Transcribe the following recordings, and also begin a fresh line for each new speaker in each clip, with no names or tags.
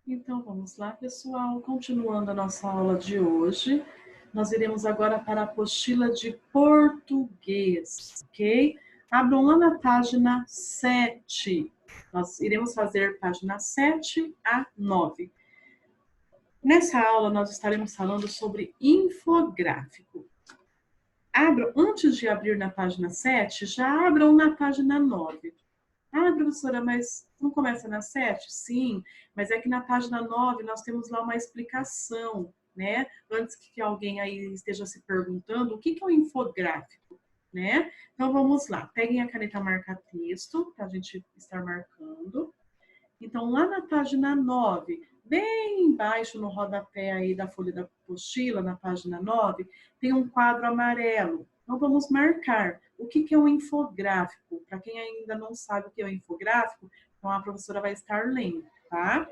Então vamos lá, pessoal. Continuando a nossa aula de hoje, nós iremos agora para a apostila de português, ok? Abram lá na página 7. Nós iremos fazer página 7 a 9. Nessa aula, nós estaremos falando sobre infográfico. Antes de abrir na página 7, já abram na página 9. Ah, professora, mas não começa na 7? Sim, mas é que na página 9 nós temos lá uma explicação, né? Antes que alguém aí esteja se perguntando o que é um infográfico, né? Então vamos lá, peguem a caneta marca-texto para a gente estar marcando. Então, lá na página 9, bem embaixo no rodapé aí da folha da apostila, na página 9, tem um quadro amarelo. Então, vamos marcar o que é um infográfico. Para quem ainda não sabe o que é um infográfico, então a professora vai estar lendo, tá?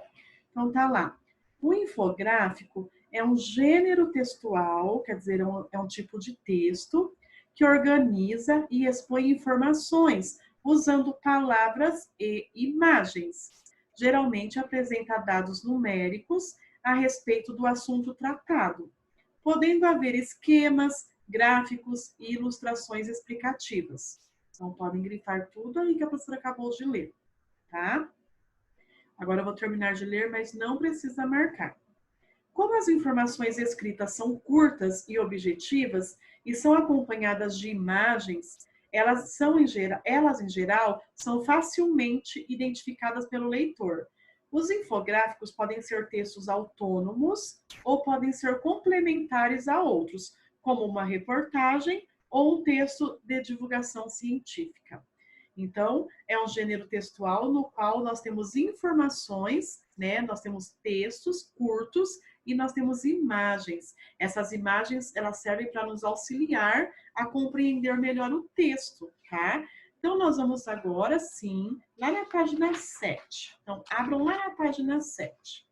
Então, tá lá. O infográfico é um gênero textual, quer dizer, é um tipo de texto que organiza e expõe informações usando palavras e imagens. Geralmente apresenta dados numéricos a respeito do assunto tratado, podendo haver esquemas, gráficos e ilustrações explicativas. Então, podem grifar tudo aí que a professora acabou de ler, tá? Agora eu vou terminar de ler, mas não precisa marcar. Como as informações escritas são curtas e objetivas e são acompanhadas de imagens, elas em geral são facilmente identificadas pelo leitor. Os infográficos podem ser textos autônomos ou podem ser complementares a outros, como uma reportagem ou um texto de divulgação científica. Então, é um gênero textual no qual nós temos informações, né? Nós temos textos curtos e nós temos imagens. Essas imagens, elas servem para nos auxiliar a compreender melhor o texto, tá? Então, nós vamos agora, sim, lá na página 7. Então, abram lá na página 7.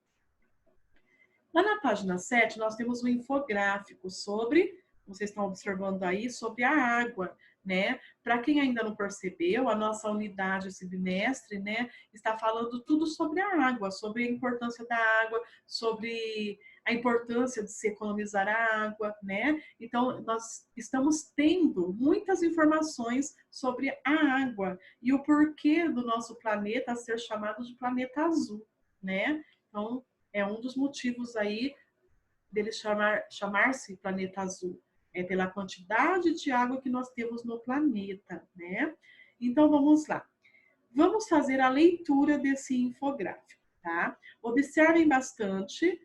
Lá na página 7, nós temos um infográfico sobre, vocês estão observando aí, sobre a água, né? Para quem ainda não percebeu, a nossa unidade esse bimestre, né, está falando tudo sobre a água, sobre a importância da água, sobre a importância de se economizar a água, né? Então, nós estamos tendo muitas informações sobre a água e o porquê do nosso planeta ser chamado de planeta azul, né? Então, é um dos motivos aí dele chamar-se planeta azul. É pela quantidade de água que nós temos no planeta, né? Então, vamos lá. Vamos fazer a leitura desse infográfico, tá? Observem bastante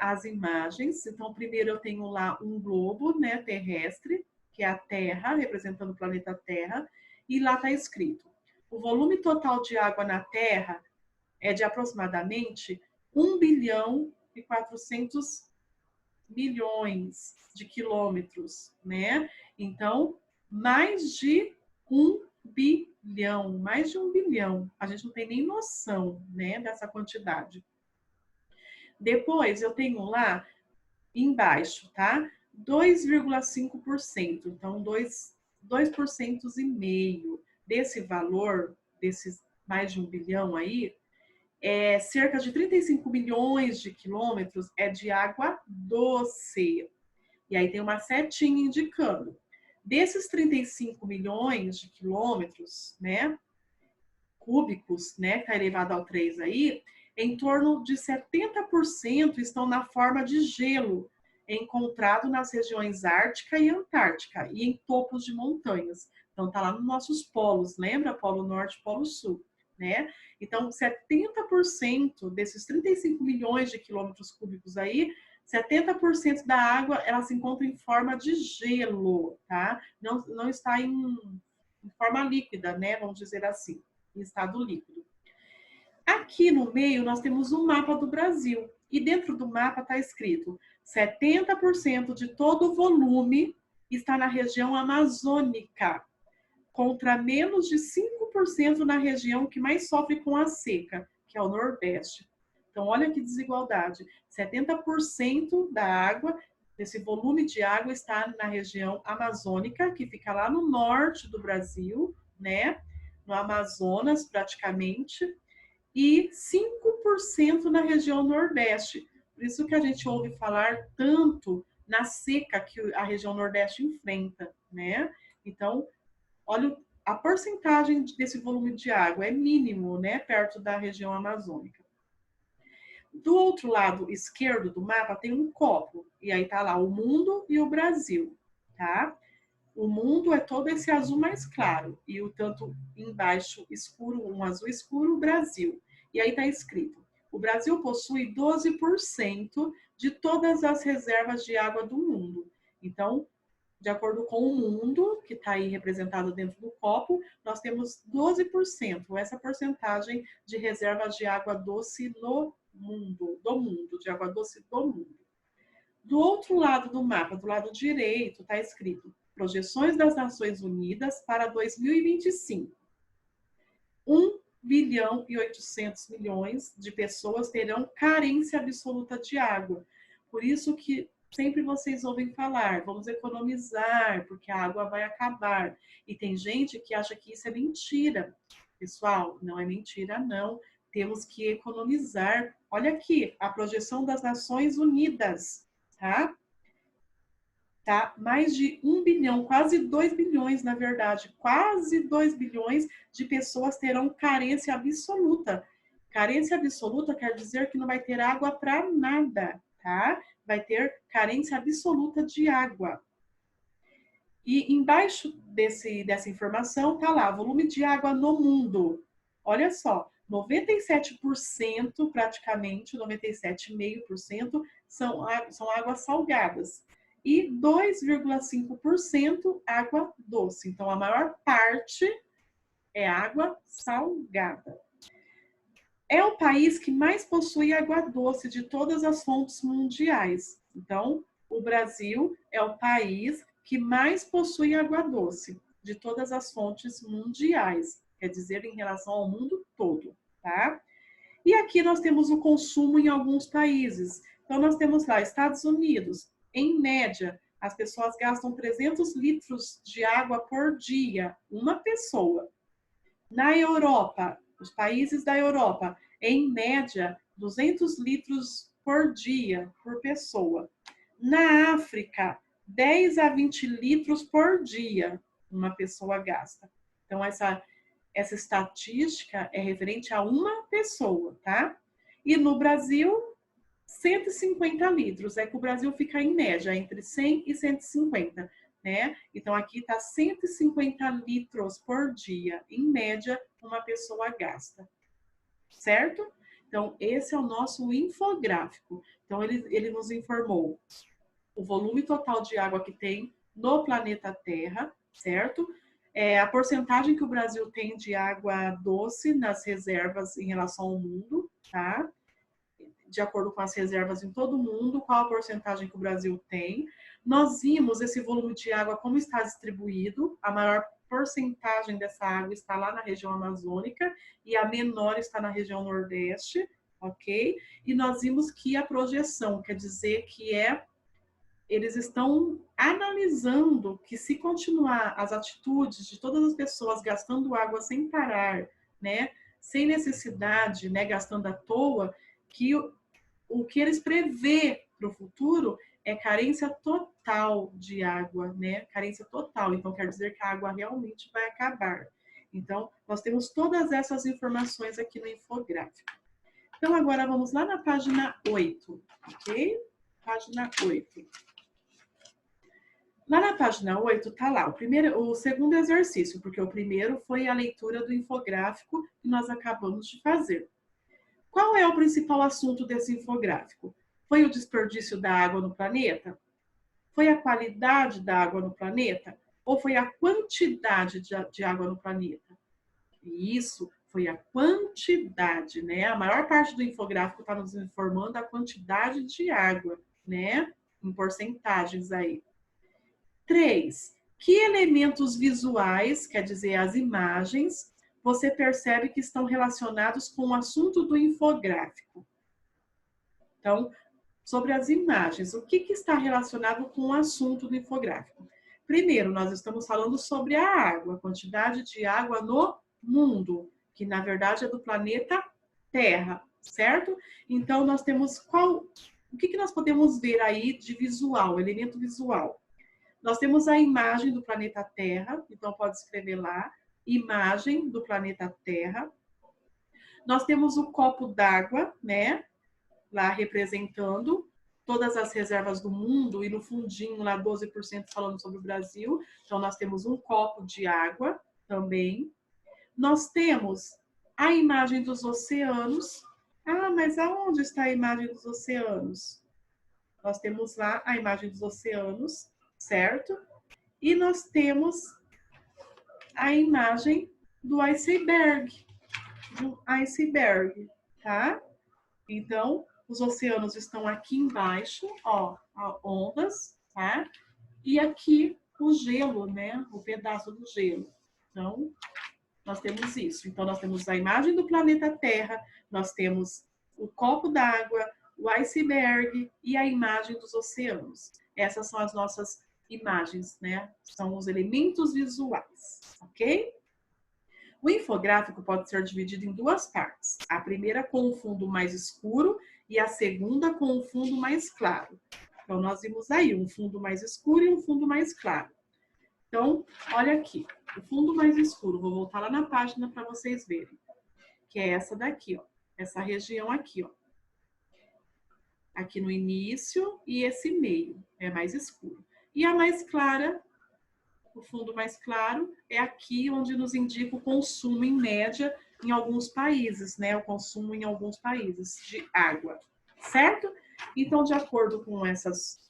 as imagens. Então, primeiro eu tenho lá um globo, né, terrestre, que é a Terra, representando o planeta Terra, e lá está escrito: o volume total de água na Terra é de aproximadamente 1,4 bilhões de quilômetros, né? Então, mais de 1 bilhão, mais de 1 bilhão. A gente não tem nem noção, né, dessa quantidade. Depois, eu tenho lá embaixo, tá? 2,5%. Então, 2% e meio desse valor, desses mais de 1 bilhão aí, cerca de 35 milhões de quilômetros é de água doce. E aí tem uma setinha indicando. Desses 35 milhões de quilômetros, né, cúbicos, né, que está elevado ao 3 aí, em torno de 70% estão na forma de gelo, encontrado nas regiões Ártica e Antártica e em topos de montanhas. Então tá lá nos nossos polos, lembra? Polo Norte e Polo Sul, né? Então 70% desses 35 milhões de quilômetros cúbicos aí, 70% da água ela se encontra em forma de gelo, tá? Não está em forma líquida, né? Vamos dizer assim, em estado líquido. Aqui no meio nós temos um mapa do Brasil e dentro do mapa está escrito 70% de todo o volume está na região amazônica, contra menos de 5% na região que mais sofre com a seca, que é o Nordeste. Então, olha que desigualdade. 70% da água, desse volume de água, está na região amazônica, que fica lá no norte do Brasil, né? No Amazonas, praticamente, e 5% na região Nordeste. Por isso que a gente ouve falar tanto na seca que a região Nordeste enfrenta, né? Então, olha, a porcentagem desse volume de água é mínimo, né, perto da região amazônica. Do outro lado esquerdo do mapa tem um copo, e aí tá lá o mundo e o Brasil, tá? O mundo é todo esse azul mais claro, e o tanto embaixo escuro, um azul escuro, o Brasil. E aí tá escrito: o Brasil possui 12% de todas as reservas de água do mundo. Então, de acordo com o mundo, que está aí representado dentro do copo, nós temos 12%, essa porcentagem de reservas de água doce no mundo, de água doce do mundo. Do outro lado do mapa, do lado direito, está escrito: projeções das Nações Unidas para 2025. 1 bilhão e 800 milhões de pessoas terão carência absoluta de água. Por isso que sempre vocês ouvem falar, vamos economizar, porque a água vai acabar. E tem gente que acha que isso é mentira. Pessoal, não é mentira, não. Temos que economizar. Olha aqui, a projeção das Nações Unidas, tá? Tá? Mais de 1 bilhão, quase 2 bilhões, na verdade, quase 2 bilhões de pessoas terão carência absoluta. Carência absoluta quer dizer que não vai ter água para nada, tá? Vai ter carência absoluta de água. E embaixo dessa informação tá lá, volume de água no mundo. Olha só, 97% praticamente, 97,5% são águas salgadas e 2,5% água doce. Então, a maior parte é água salgada. É o país que mais possui água doce de todas as fontes mundiais. Então, o Brasil é o país que mais possui água doce de todas as fontes mundiais, quer dizer, em relação ao mundo todo, tá? E aqui nós temos o consumo em alguns países. Então, nós temos lá, Estados Unidos, em média, as pessoas gastam 300 litros de água por dia, uma pessoa. Na Europa, os países da Europa, em média, 200 litros por dia, por pessoa. Na África, 10 a 20 litros por dia, uma pessoa gasta. Então, essa estatística é referente a uma pessoa, tá? E no Brasil, 150 litros. É que o Brasil fica em média entre 100 e 150, né? Então aqui está 150 litros por dia, em média, uma pessoa gasta, certo? Então esse é o nosso infográfico. Então ele nos informou o volume total de água que tem no planeta Terra, certo? A porcentagem que o Brasil tem de água doce nas reservas em relação ao mundo, tá? De acordo com as reservas em todo o mundo, qual a porcentagem que o Brasil tem. Nós vimos esse volume de água como está distribuído, a maior porcentagem dessa água está lá na região amazônica e a menor está na região nordeste, ok? E nós vimos que a projeção, quer dizer que eles estão analisando que se continuar as atitudes de todas as pessoas gastando água sem parar, né, sem necessidade, né, gastando à toa, que o que eles prevê para o futuro é carência total de água, né? Carência total. Então, quer dizer que a água realmente vai acabar. Então, nós temos todas essas informações aqui no infográfico. Então, agora vamos lá na página 8, ok? Página 8. Lá na página 8 está lá o segundo exercício, porque o primeiro foi a leitura do infográfico que nós acabamos de fazer. Qual é o principal assunto desse infográfico? Foi o desperdício da água no planeta? Foi a qualidade da água no planeta? Ou foi a quantidade de água no planeta? E isso foi a quantidade, né? A maior parte do infográfico está nos informando a quantidade de água, né? Em porcentagens aí. 3. Que elementos visuais, quer dizer, as imagens, você percebe que estão relacionados com o assunto do infográfico? Então, sobre as imagens, o que está relacionado com o assunto do infográfico? Primeiro, nós estamos falando sobre a água, a quantidade de água no mundo, que na verdade é do planeta Terra, certo? Então, nós temos o que nós podemos ver aí de visual, elemento visual? Nós temos a imagem do planeta Terra, então pode escrever lá, imagem do planeta Terra. Nós temos o copo d'água, né? Lá representando todas as reservas do mundo, e no fundinho lá 12% falando sobre o Brasil. Então nós temos um copo de água também. Nós temos a imagem dos oceanos. Ah, mas aonde está a imagem dos oceanos? Nós temos lá a imagem dos oceanos, certo? E nós temos a imagem do iceberg, tá? Então, os oceanos estão aqui embaixo, ó, ondas, tá? E aqui o gelo, né? O pedaço do gelo. Então, nós temos isso. Então, nós temos a imagem do planeta Terra, nós temos o copo d'água, o iceberg e a imagem dos oceanos. Essas são as nossas imagens, né? São os elementos visuais, ok? O infográfico pode ser dividido em duas partes. A primeira com um fundo mais escuro e a segunda com um fundo mais claro. Então, nós vimos aí um fundo mais escuro e um fundo mais claro. Então, olha aqui, o fundo mais escuro, vou voltar lá na página para vocês verem, que é essa daqui, ó, essa região aqui, ó. Aqui no início e esse meio é mais escuro. E a mais clara, o fundo mais claro, é aqui onde nos indica o consumo em média em alguns países, né? O consumo em alguns países de água, certo? Então, de acordo com esses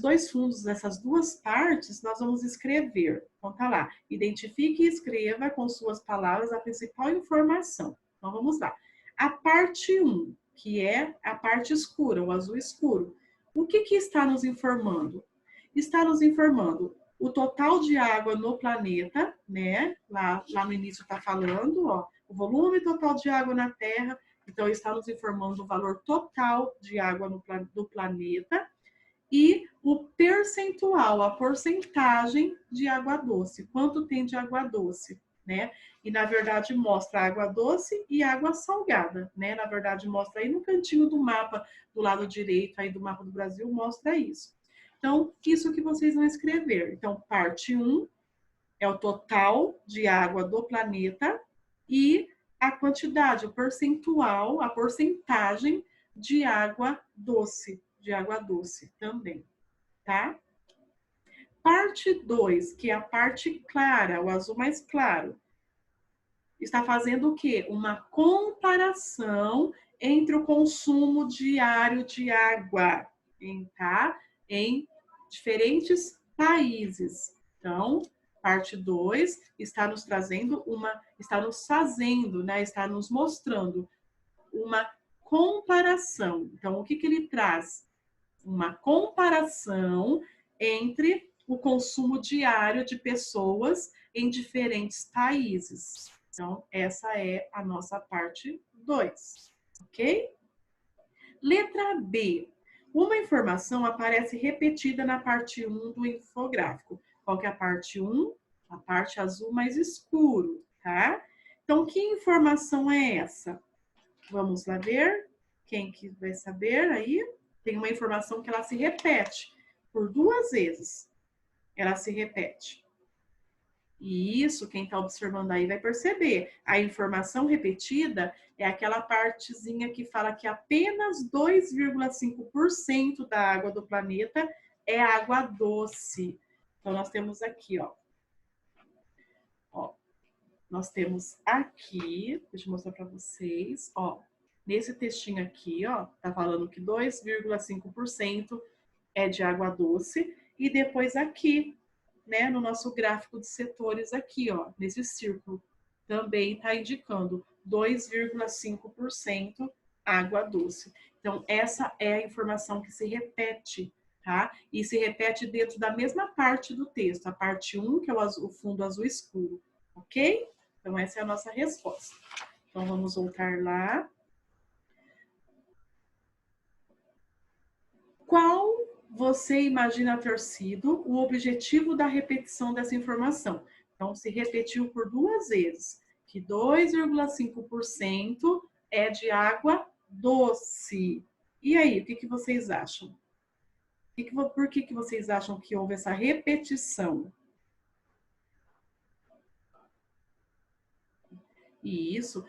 dois fundos, essas duas partes, nós vamos escrever. Então, tá lá. Identifique e escreva com suas palavras a principal informação. Então, vamos lá. A parte 1, que é a parte escura, o azul escuro. O que está nos informando? Está nos informando o total de água no planeta, né? Lá no início está falando, ó, o volume total de água na Terra. Então, está nos informando o valor total de água do planeta. E o percentual, a porcentagem de água doce. Quanto tem de água doce, né? E, na verdade, mostra água doce e água salgada, né? Na verdade, mostra aí no cantinho do mapa, do lado direito aí do mapa do Brasil, mostra isso. Então, isso que vocês vão escrever. Então, parte 1 é o total de água do planeta e a quantidade, o percentual, a porcentagem de água doce também, tá? Parte 2, que é a parte clara, o azul mais claro, está fazendo o quê? Uma comparação entre o consumo diário de água, tá? Em diferentes países. Então, parte 2 está nos trazendo está nos fazendo, né? Está nos mostrando uma comparação. Então, o que ele traz? Uma comparação entre o consumo diário de pessoas em diferentes países. Então, essa é a nossa parte 2, ok? Letra B. Uma informação aparece repetida na parte 1 do infográfico. Qual que é a parte 1? A parte azul mais escuro, tá? Então, que informação é essa? Vamos lá ver. Quem que vai saber aí? Tem uma informação que ela se repete por 2 vezes. Ela se repete. E isso, quem está observando aí vai perceber. A informação repetida é aquela partezinha que fala que apenas 2,5% da água do planeta é água doce. Então, nós temos aqui, ó. Nós temos aqui, deixa eu mostrar para vocês, ó. Nesse textinho aqui, ó, tá falando que 2,5% é de água doce. E depois aqui, né, no nosso gráfico de setores aqui, ó, nesse círculo, também está indicando 2,5% água doce. Então, essa é a informação que se repete, tá? E se repete dentro da mesma parte do texto, a parte 1, que é o fundo azul escuro, ok? Então, essa é a nossa resposta. Então, vamos voltar lá. Qual você imagina ter sido o objetivo da repetição dessa informação? Então, se repetiu por 2 vezes, que 2,5% é de água doce. E aí, o que vocês acham? Por que vocês acham que houve essa repetição? E isso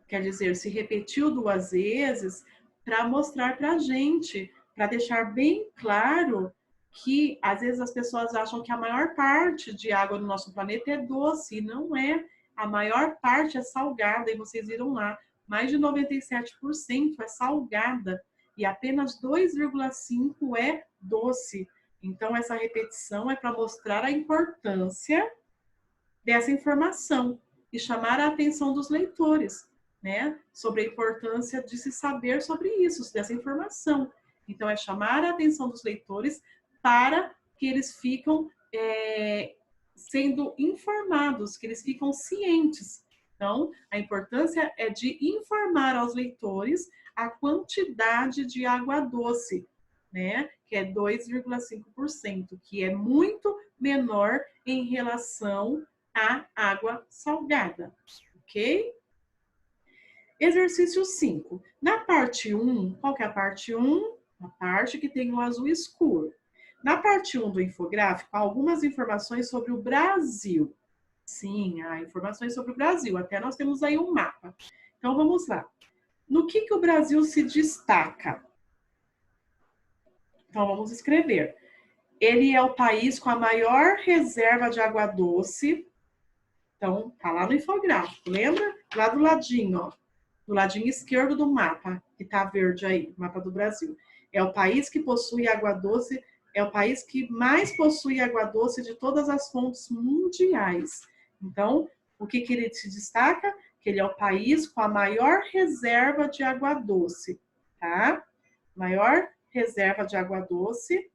quer dizer, se repetiu 2 vezes para mostrar para a gente, para deixar bem claro que às vezes as pessoas acham que a maior parte de água do nosso planeta é doce, e não é. A maior parte é salgada, e vocês viram lá, mais de 97% é salgada e apenas 2,5% é doce. Então, essa repetição é para mostrar a importância dessa informação e chamar a atenção dos leitores, né, sobre a importância de se saber sobre isso, dessa informação. Então, é chamar a atenção dos leitores para que eles ficam sendo informados, que eles ficam cientes. Então, a importância é de informar aos leitores a quantidade de água doce, né, que é 2,5%, que é muito menor em relação à água salgada, ok? Exercício 5. Na parte 1, qual que é a parte 1? A parte que tem o azul escuro. Na parte 1 do infográfico, há algumas informações sobre o Brasil. Sim, há informações sobre o Brasil. Até nós temos aí um mapa. Então, vamos lá. No que o Brasil se destaca? Então, vamos escrever. Ele é o país com a maior reserva de água doce. Então, tá lá no infográfico, lembra? Lá do ladinho, ó. Do ladinho esquerdo do mapa, que tá verde aí, mapa do Brasil. É o país que possui água doce, é o país que mais possui água doce de todas as fontes mundiais. Então, o que ele se destaca? Que ele é o país com a maior reserva de água doce, tá? Maior reserva de água doce.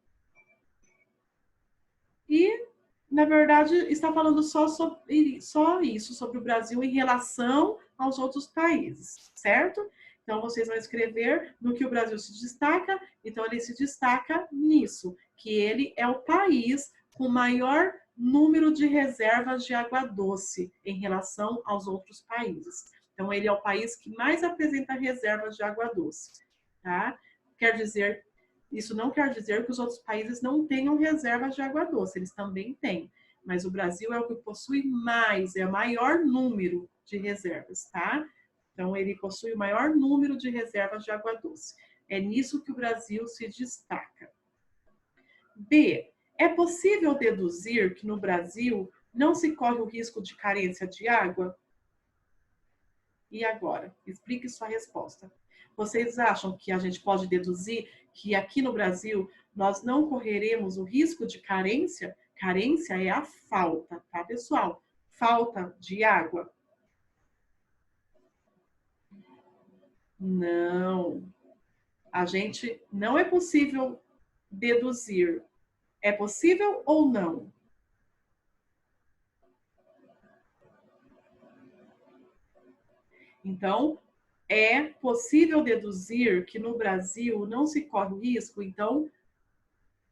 E, na verdade, está falando só isso, sobre o Brasil em relação aos outros países, certo? Então, vocês vão escrever no que o Brasil se destaca. Então, ele se destaca nisso, que ele é o país com maior número de reservas de água doce em relação aos outros países. Então, ele é o país que mais apresenta reservas de água doce, tá? Quer dizer, isso não quer dizer que os outros países não tenham reservas de água doce, eles também têm. Mas o Brasil é o que possui mais, é o maior número de reservas, tá? Então, ele possui o maior número de reservas de água doce. É nisso que o Brasil se destaca. B. É possível deduzir que no Brasil não se corre o risco de carência de água? E agora? Explique sua resposta. Vocês acham que a gente pode deduzir que aqui no Brasil nós não correremos o risco de carência? Carência é a falta, tá, pessoal? Falta de água. Não. A gente não é possível deduzir. É possível ou não? Então, é possível deduzir que no Brasil não se corre o risco? Então,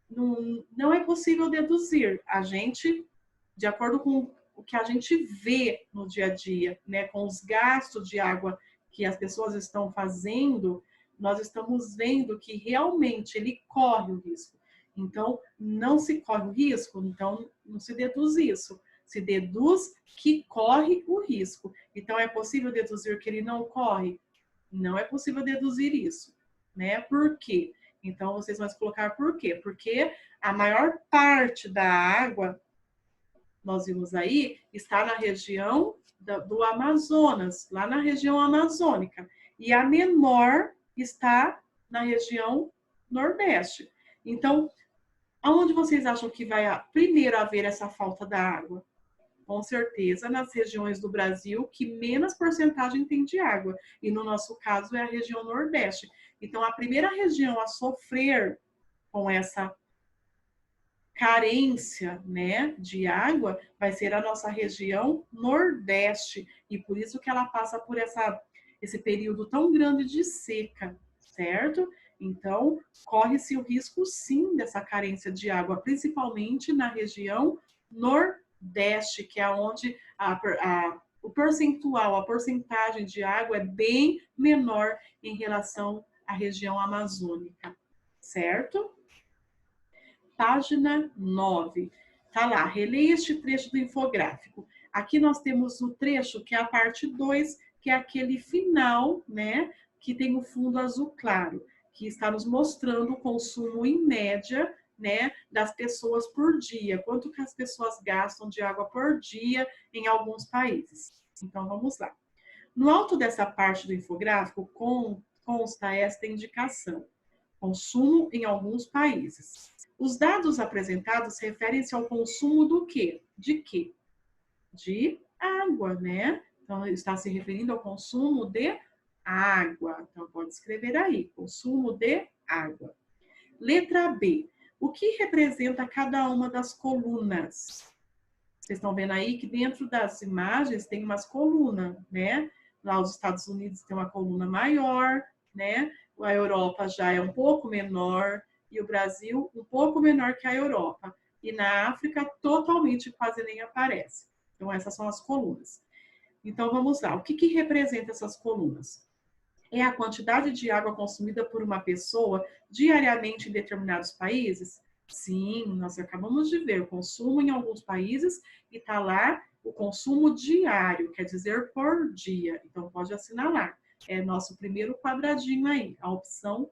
não é possível deduzir. A gente, de acordo com o que a gente vê no dia a dia, né, com os gastos de água que as pessoas estão fazendo, nós estamos vendo que realmente ele corre o risco. Então, não se corre o risco, então não se deduz isso. Se deduz que corre o risco. Então, é possível deduzir que ele não corre? Não é possível deduzir isso, né? Por quê? Então, vocês vão colocar por quê? Porque a maior parte da água, nós vimos aí, está na região do Amazonas, lá na região amazônica. E a menor está na região nordeste. Então, aonde vocês acham que vai primeiro haver essa falta da água? Com certeza nas regiões do Brasil que menos porcentagem tem de água. E no nosso caso é a região nordeste. Então, a primeira região a sofrer com essa carência, né, de água vai ser a nossa região nordeste. E por isso que ela passa por esse período tão grande de seca, certo? Então, corre-se o risco, sim, dessa carência de água, principalmente na região nordeste, que é onde o percentual, a porcentagem de água é bem menor em relação à região amazônica, certo? Página 9. Tá lá, releia este trecho do infográfico. Aqui nós temos o trecho que é a parte 2, que é aquele final, né, que tem o fundo azul claro, que está nos mostrando o consumo em média, né, das pessoas por dia, quanto que as pessoas gastam de água por dia em alguns países. Então vamos lá. No alto dessa parte do infográfico consta esta indicação: consumo em alguns países. Os dados apresentados referem-se ao consumo do quê? De quê? De água, né? Então, está se referindo ao consumo de água. Então, pode escrever aí, consumo de água. Letra B. O que representa cada uma das colunas? Vocês estão vendo aí que dentro das imagens tem umas colunas, né? Lá os Estados Unidos tem uma coluna maior, né? A Europa já é um pouco menor e o Brasil um pouco menor que a Europa. E na África totalmente quase nem aparece. Então essas são as colunas. Então vamos lá. O que representa essas colunas? É a quantidade de água consumida por uma pessoa diariamente em determinados países? Sim, nós acabamos de ver o consumo em alguns países e está lá o consumo diário, quer dizer por dia. Então pode assinalar. É nosso primeiro quadradinho aí, a opção,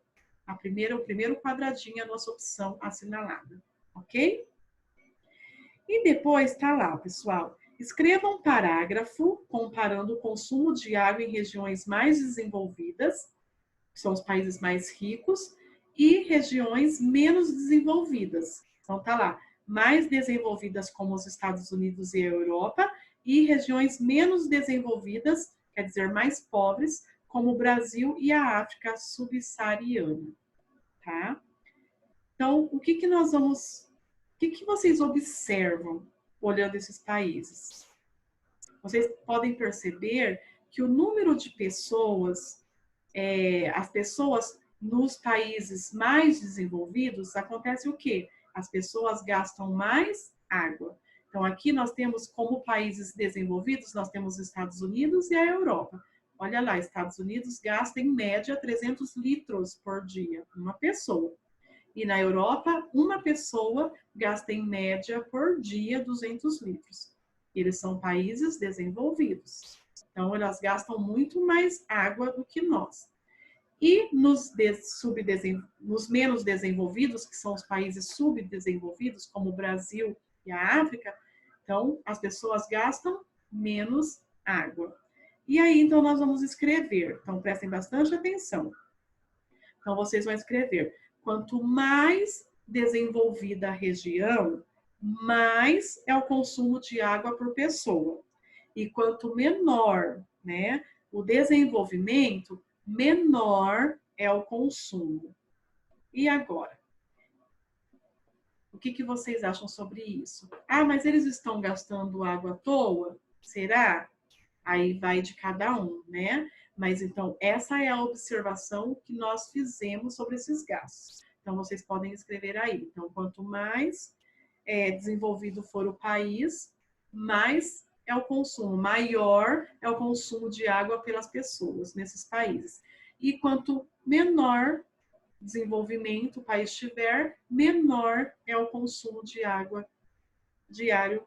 o primeiro quadradinho é a nossa opção assinalada, ok? E depois está lá, pessoal. Escreva um parágrafo comparando o consumo de água em regiões mais desenvolvidas, que são os países mais ricos, e regiões menos desenvolvidas. Então tá lá, mais desenvolvidas como os Estados Unidos e a Europa, e regiões menos desenvolvidas, quer dizer, mais pobres, como o Brasil e a África subsaariana, tá? Então, o que nós vamos, o que vocês observam olhando esses países? Vocês podem perceber que o número de pessoas, as pessoas nos países mais desenvolvidos, acontece o quê? As pessoas gastam mais água. Então, aqui nós temos como países desenvolvidos, nós temos os Estados Unidos e a Europa. Olha lá, Estados Unidos gasta em média 300 litros por dia, uma pessoa. E na Europa, uma pessoa gasta em média por dia 200 litros. Eles são países desenvolvidos. Então, elas gastam muito mais água do que nós. E nos menos desenvolvidos, que são os países subdesenvolvidos, como o Brasil e a África, então as pessoas gastam menos água. E aí, então, nós vamos escrever. Então, prestem bastante atenção. Então, vocês vão escrever: quanto mais desenvolvida a região, mais é o consumo de água por pessoa. E quanto menor, né, o desenvolvimento, menor é o consumo. E agora? O que vocês acham sobre isso? Ah, mas eles estão gastando água à toa? Será? Aí vai de cada um, né? Mas então, essa é a observação que nós fizemos sobre esses gastos. Então, vocês podem escrever aí. Então, quanto mais desenvolvido for o país, mais é o consumo, maior é o consumo de água pelas pessoas nesses países. E quanto menor desenvolvimento o país tiver, menor é o consumo de água diário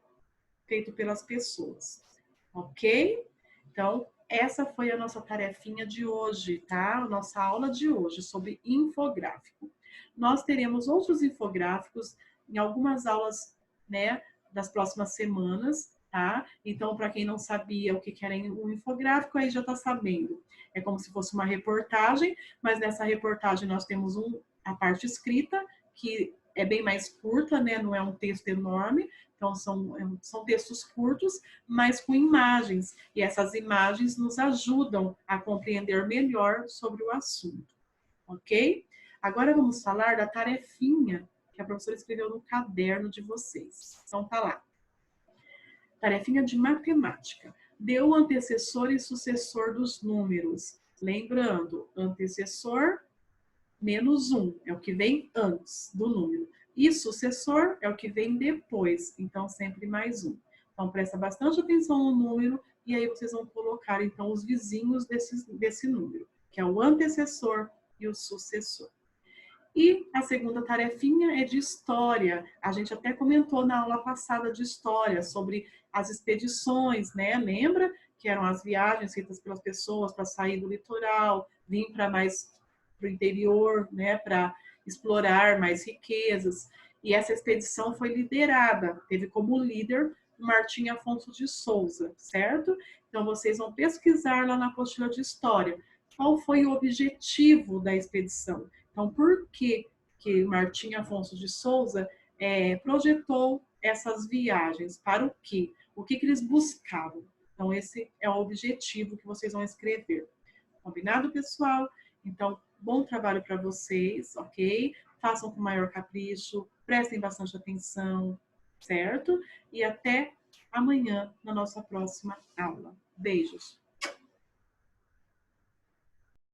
feito pelas pessoas. Ok? Então, essa foi a nossa tarefinha de hoje, tá? A nossa aula de hoje sobre infográfico. Nós teremos outros infográficos em algumas aulas, né, das próximas semanas, tá? Então, para quem não sabia o que era um infográfico, aí já está sabendo. É como se fosse uma reportagem, mas nessa reportagem nós temos a parte escrita, que é bem mais curta, né? Não é um texto enorme, então são textos curtos, mas com imagens. E essas imagens nos ajudam a compreender melhor sobre o assunto, ok? Agora vamos falar da tarefinha que a professora escreveu no caderno de vocês. Então tá lá. Tarefinha de matemática. Dê o antecessor e sucessor dos números. Lembrando, antecessor menos 1 é o que vem antes do número. E sucessor é o que vem depois, então sempre mais 1. Então presta bastante atenção no número, e aí vocês vão colocar, então, os vizinhos desse número, que é o antecessor e o sucessor. E a segunda tarefinha é de história. A gente até comentou na aula passada de história sobre as expedições, né? Lembra que eram as viagens feitas pelas pessoas para sair do litoral, vir para mais para o interior, né? Para explorar mais riquezas. E essa expedição foi liderada, teve como líder Martim Afonso de Souza, certo? Então vocês vão pesquisar lá na apostila de história qual foi o objetivo da expedição. Então, por que Martim Afonso de Souza projetou essas viagens? Para o quê? O que eles buscavam? Então, esse é o objetivo que vocês vão escrever. Combinado, pessoal? Então, bom trabalho para vocês, ok? Façam com maior capricho, prestem bastante atenção, certo? E até amanhã na nossa próxima aula. Beijos!